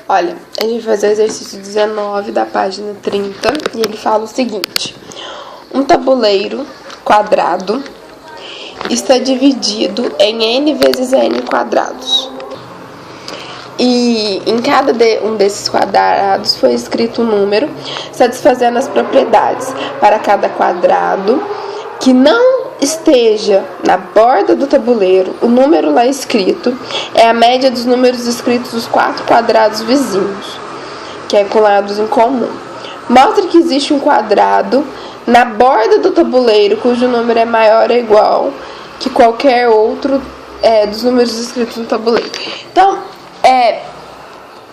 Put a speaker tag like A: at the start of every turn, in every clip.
A: Olha, a gente vai fazer o exercício 19 da página 30 e ele fala o seguinte: um tabuleiro quadrado está dividido em n vezes n quadrados. E em cada um desses quadrados foi escrito um número, satisfazendo as propriedades. Para cada quadrado que não esteja na borda do tabuleiro, o número lá escrito é a média dos números escritos nos 4 quadrados vizinhos, que é com lados em comum. Mostra que existe um quadrado na borda do tabuleiro cujo número é maior ou igual que qualquer outro dos números escritos no tabuleiro. Então,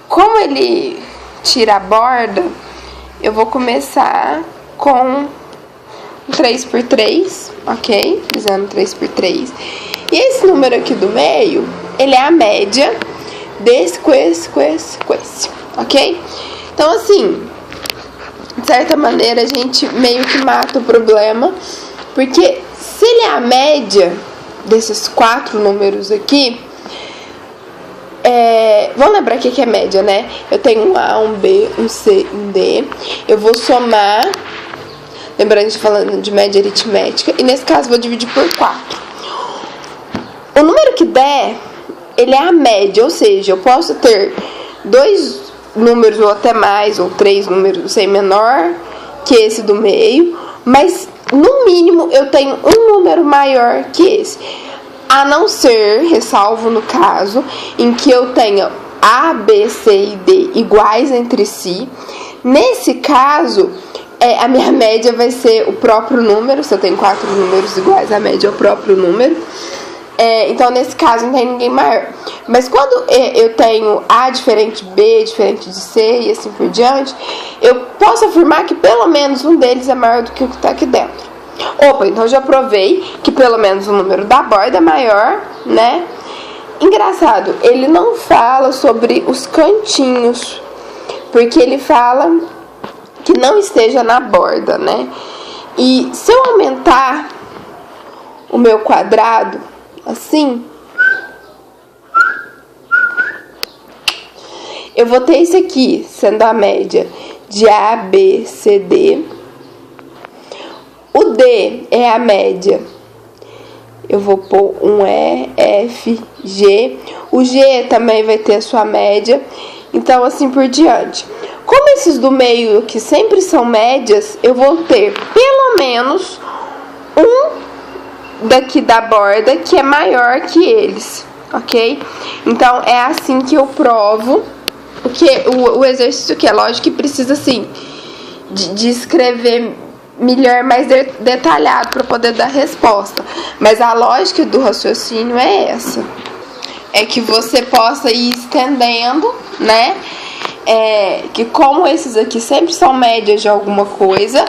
A: como ele tira a borda, eu vou começar com 3×3, ok? Usando 3×3. E esse número aqui do meio, ele é a média desse com esse, ok? Então, assim, de certa maneira, a gente meio que mata o problema, porque se ele é a média desses 4 números aqui, vamos lembrar o que é média, né? Eu tenho um A, um B, um C, um D. Eu vou somar, lembrando de falando de média aritmética, e nesse caso vou dividir por 4. O número que der, ele é a média, ou seja, eu posso ter 2 números ou até mais, ou 3 números, sei, menor que esse do meio, mas no mínimo eu tenho um número maior que esse. A não ser, ressalvo no caso, em que eu tenha A, B, C e D iguais entre si. Nesse caso, a minha média vai ser o próprio número. Se eu tenho 4 números iguais, a média é o próprio número. Então, nesse caso, não tem ninguém maior. Mas quando eu tenho A diferente de B, diferente de C e assim por diante, eu posso afirmar que pelo menos um deles é maior do que o que está aqui dentro. Opa, então já provei que pelo menos o número da borda é maior, né? Engraçado, ele não fala sobre os cantinhos, porque ele fala que não esteja na borda, né? E se eu aumentar o meu quadrado, assim, eu vou ter isso aqui, sendo a média de A, B, C, D. O D é a média. Eu vou pôr um E, F, G. O G também vai ter a sua média. Então, assim por diante. Como esses do meio que sempre são médias, eu vou ter pelo menos um daqui da borda que é maior que eles, ok? Então, é assim que eu provo. Porque o exercício que é lógico que precisa, assim, de escrever melhor, mais detalhado para poder dar resposta. Mas a lógica do raciocínio é essa. É que você possa ir estendendo, né? Que como esses aqui sempre são médias de alguma coisa.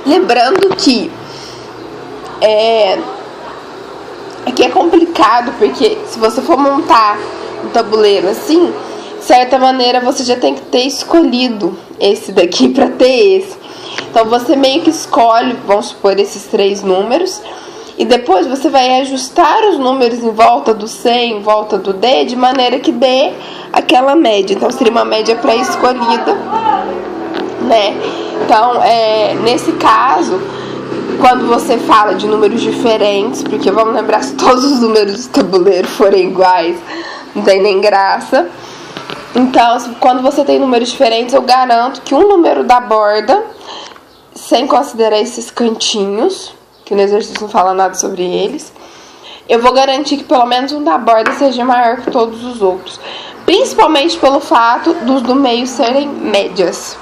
A: Lembrando que aqui é complicado, porque se você for montar um tabuleiro assim, de certa maneira você já tem que ter escolhido esse daqui para ter esse. Então você meio que escolhe, vamos supor, esses 3 números, e depois você vai ajustar os números em volta do C, em volta do D, de maneira que dê aquela média. Então seria uma média pré-escolhida, né? Então, nesse caso, quando você fala de números diferentes, porque vamos lembrar, se todos os números do tabuleiro forem iguais, não tem nem graça. Então, quando você tem números diferentes, eu garanto que um número da borda, sem considerar esses cantinhos, que no exercício não fala nada sobre eles, eu vou garantir que pelo menos um da borda seja maior que todos os outros. Principalmente pelo fato dos do meio serem médias.